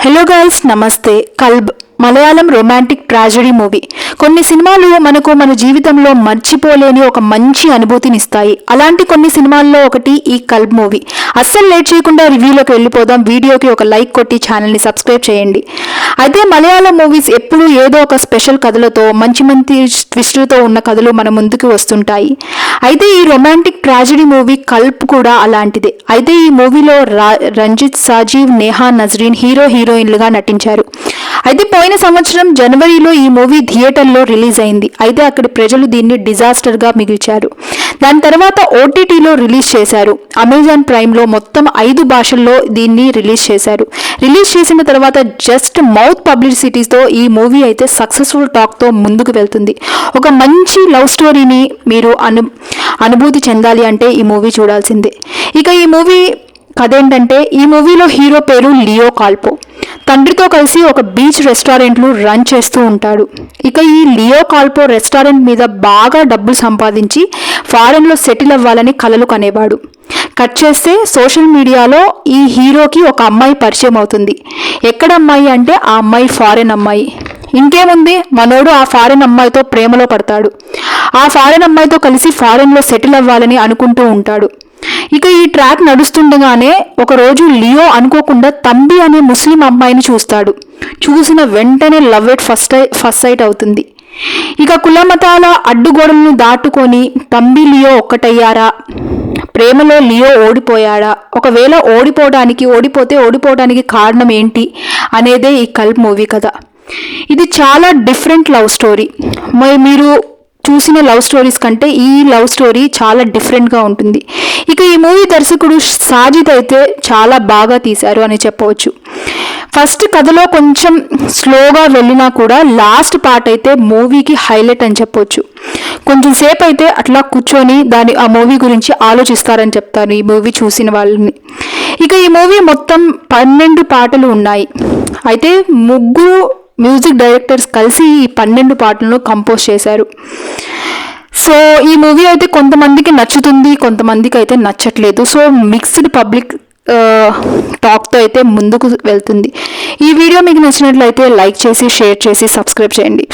Hello guys, నమస్తే. కల్బ్ Malayalam romantic tragedy movie. కొన్ని సినిమాలు మనకు మన జీవితంలో మర్చిపోలేని ఒక మంచి అనుభూతినిస్తాయి. అలాంటి కొన్ని సినిమాల్లో ఒకటి ఈ కల్బ్ మూవీ. అస్సలు లేట్ చేయకుండా రివ్యూలోకి వెళ్ళిపోదాం. వీడియోకి ఒక లైక్ కొట్టి ఛానల్ని సబ్స్క్రైబ్ చేయండి. అయితే మలయాళం మూవీస్ ఎప్పుడూ ఏదో ఒక స్పెషల్ కథలతో మంచి మంచి ట్విస్టులతో ఉన్న కథలు మన ముందుకు వస్తుంటాయి. అయితే ఈ రొమాంటిక్ ట్రాజడీ మూవీ కల్బ్ కూడా అలాంటిదే. అయితే ఈ మూవీలో రంజిత్, సాజీవ్, నేహా, నజరీన్ హీరోయిన్లుగా నటించారు. అయితే పోయిన సంవత్సరం జనవరిలో ఈ మూవీ థియేటర్లో రిలీజ్ అయింది. అయితే అక్కడి ప్రజలు దీన్ని డిజాస్టర్గా మిగిల్చారు. దాని తర్వాత ఓటీటీలో రిలీజ్ చేశారు. అమెజాన్ ప్రైమ్లో మొత్తం 5 భాషల్లో దీన్ని రిలీజ్ చేశారు. రిలీజ్ చేసిన తర్వాత జస్ట్ మౌత్ పబ్లిసిటీతో ఈ మూవీ అయితే సక్సెస్ఫుల్ టాక్తో ముందుకు వెళ్తుంది. ఒక మంచి లవ్ స్టోరీని మీరు అనుభూతి చెందాలి అంటే ఈ మూవీ చూడాల్సిందే. ఇక ఈ మూవీ కథ ఏంటంటే, ఈ మూవీలో హీరో పేరు లియో కాల్పో. తండ్రితో కలిసి ఒక బీచ్ రెస్టారెంట్లు రన్ చేస్తూ ఉంటాడు. ఇక ఈ లియో కాల్పో రెస్టారెంట్ మీద బాగా డబ్బులు సంపాదించి ఫారెన్లో సెటిల్ అవ్వాలని కలలు కనేవాడు. కట్ చేస్తే సోషల్ మీడియాలో ఈ హీరోకి ఒక అమ్మాయి పరిచయం అవుతుంది. ఎక్కడ అమ్మాయి అంటే ఆ అమ్మాయి ఫారెన్ అమ్మాయి. ఇంకేముంది, మనోడు ఆ ఫారెన్ అమ్మాయితో ప్రేమలో పడతాడు. ఆ ఫారెన్ అమ్మాయితో కలిసి ఫారెన్లో సెటిల్ అవ్వాలని అనుకుంటూ ఉంటాడు. ఇక ఈ ట్రాక్ నడుస్తుండగానే ఒకరోజు లియో అనుకోకుండా తంబి అనే ముస్లిం అమ్మాయిని చూస్తాడు. చూసిన వెంటనే లవ్ ఎట్ ఫస్ట్ సైట్ అవుతుంది. ఇక కులమతాల అడ్డుగోడలను దాటుకొని తంబి లియో ఒక్కటయ్యారా? ప్రేమలో లియో ఓడిపోయాడా? ఒకవేళ ఓడిపోవడానికి కారణం ఏంటి అనేదే ఈ కల్బ్ మూవీ కథ. ఇది చాలా డిఫరెంట్ లవ్ స్టోరీ. మీరు చూసిన లవ్ స్టోరీస్ కంటే ఈ లవ్ స్టోరీ చాలా డిఫరెంట్గా ఉంటుంది. ఇక ఈ మూవీ దర్శకుడు సాజిద్ అయితే చాలా బాగా తీశారు అని చెప్పవచ్చు. ఫస్ట్ కథలో కొంచెం స్లోగా వెళ్ళినా కూడా లాస్ట్ పార్ట్ అయితే మూవీకి హైలైట్ అని చెప్పొచ్చు. కొంచెం సేపు అయితే అట్లా కూర్చొని ఆ మూవీ గురించి ఆలోచిస్తారని చెప్తారు ఈ మూవీ చూసిన వాళ్ళని. ఇక ఈ మూవీ మొత్తం 12 పాటలు ఉన్నాయి. అయితే 3 మ్యూజిక్ డైరెక్టర్స్ కలిసి ఈ 12 పాటలను కంపోజ్ చేశారు. సో ఈ మూవీ అయితే కొంతమందికి నచ్చుతుంది, కొంతమందికి అయితే నచ్చట్లేదు. సో మిక్స్డ్ పబ్లిక్ టాక్తో అయితే ముందుకు వెళ్తుంది. ఈ వీడియో మీకు నచ్చినట్లయితే లైక్ చేసి, షేర్ చేసి, సబ్స్క్రైబ్ చేయండి.